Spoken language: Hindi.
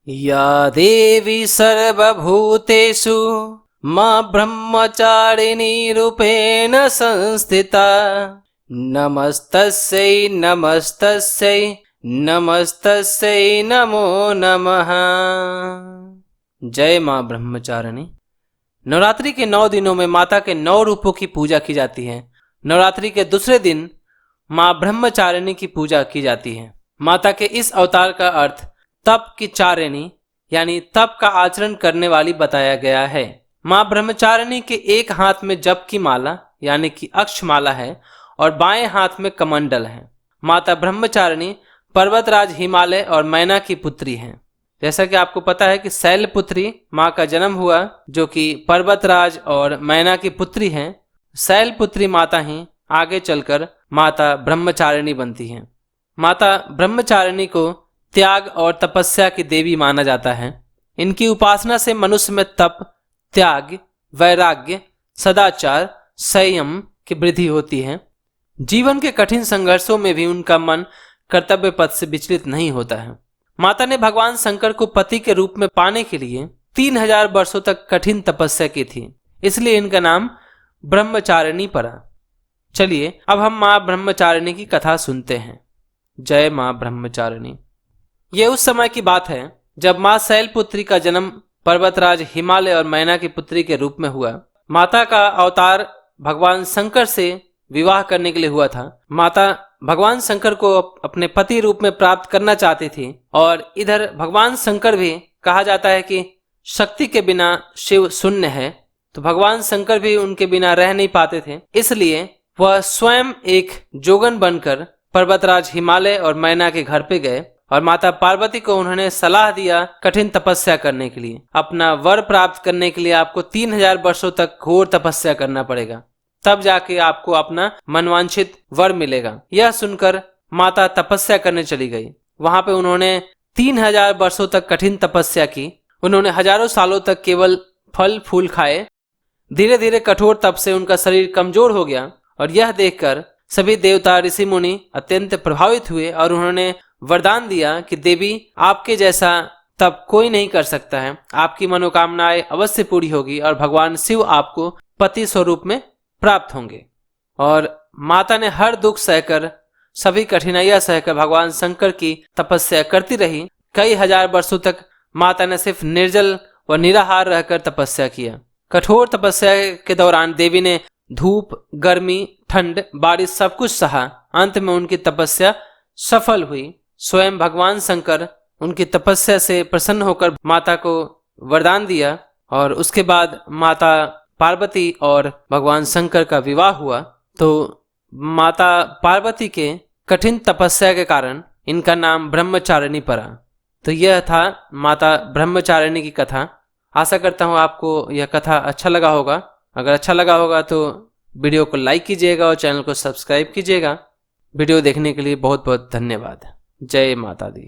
या देवी सर्वभूतेषु मां ब्रह्मचारिणी रूपेण संस्थिता नमस्तस्यै नमस्तस्यै नमस्तस्यै नमो नमः। जय मां ब्रह्मचारिणी। नवरात्रि के 9 दिनों में माता के 9 रूपों की पूजा की जाती है। नवरात्रि के दूसरे दिन मां ब्रह्मचारिणी की पूजा की जाती है। माता के इस अवतार का अर्थ तप की चारिणी यानी तप का आचरण करने वाली बताया गया है। मां ब्रह्मचारिणी के एक हाथ में जप की माला यानी कि अक्षमाला है और बाएं हाथ में कमंडल है। माता ब्रह्मचारिणी पर्वतराज हिमालय और मैना की पुत्री हैं। जैसा कि आपको पता है कि शैलपुत्री मां का जन्म हुआ जो कि पर्वतराज और मैना की पुत्री हैं। शैलपुत्री माता ही आगे चलकर माता ब्रह्मचारिणी बनती हैं। माता ब्रह्मचारिणी को त्याग और तपस्या की देवी माना जाता है। इनकी उपासना से मनुष्य में तप, त्याग, वैराग्य, सदाचार, संयम की वृद्धि होती है। जीवन के कठिन संघर्षों में भी उनका मन कर्तव्य पथ से विचलित नहीं होता है। माता ने भगवान शंकर को पति के रूप में पाने के लिए 3000 वर्षों तक कठिन तपस्या की थी, इसलिए इनका नाम ब्रह्मचारिणी पड़ा। चलिए अब हम मां ब्रह्मचारिणी की कथा सुनते हैं। जय मां ब्रह्मचारिणी। ये उस समय की बात है जब मां शैलपुत्री का जन्म पर्वतराज हिमालय और मैना की पुत्री के रूप में हुआ। माता का अवतार भगवान शंकर से विवाह करने के लिए हुआ था। माता भगवान शंकर को अपने पति रूप में प्राप्त करना चाहती थी और इधर भगवान शंकर भी कहा जाता है कि शक्ति के बिना शिव शून्य है, तो भगवान शंकर भी उनके बिना रह नहीं पाते थे। इसलिए वह स्वयं एक जोगन बनकर पर्वतराज हिमालय और मैना के घर पे गए और माता पार्वती को उन्होंने सलाह दिया कठिन तपस्या करने के लिए। अपना वर प्राप्त करने के लिए आपको 3000 वर्षों तक घोर तपस्या करना पड़ेगा, तब जाके आपको अपना मनवांछित वर मिलेगा। यह सुनकर माता तपस्या करने चली गई। वहां पे उन्होंने 3000 वर्षों तक कठिन तपस्या की। उन्होंने हजारों सालों तक केवल फल फूल खाए। धीरे धीरे कठोर तप से उनका शरीर कमजोर हो गया और यह देखकर सभी देवता ऋषि मुनि अत्यंत प्रभावित हुए और उन्होंने वरदान दिया कि देवी आपके जैसा तप कोई नहीं कर सकता है, आपकी मनोकामनाएं अवश्य पूरी होगी और भगवान शिव आपको पति स्वरूप में प्राप्त होंगे। और माता ने हर दुख सहकर, सभी कठिनाइयां सहकर भगवान शंकर की तपस्या करती रही। कई हजार वर्षों तक माता ने सिर्फ निर्जल व निराहार रहकर तपस्या किया। कठोर तपस्या के दौरान देवी ने धूप, गर्मी, ठंड, बारिश सब कुछ सहा। अंत में उनकी तपस्या सफल हुई। स्वयं भगवान शंकर उनकी तपस्या से प्रसन्न होकर माता को वरदान दिया और उसके बाद माता पार्वती और भगवान शंकर का विवाह हुआ। तो माता पार्वती के कठिन तपस्या के कारण इनका नाम ब्रह्मचारिणी पड़ा। तो यह था माता ब्रह्मचारिणी की कथा। आशा करता हूँ आपको यह कथा अच्छा लगा होगा। अगर अच्छा लगा होगा तो वीडियो को लाइक कीजिएगा और चैनल को सब्सक्राइब कीजिएगा। वीडियो देखने के लिए बहुत बहुत धन्यवाद। जय माता दी।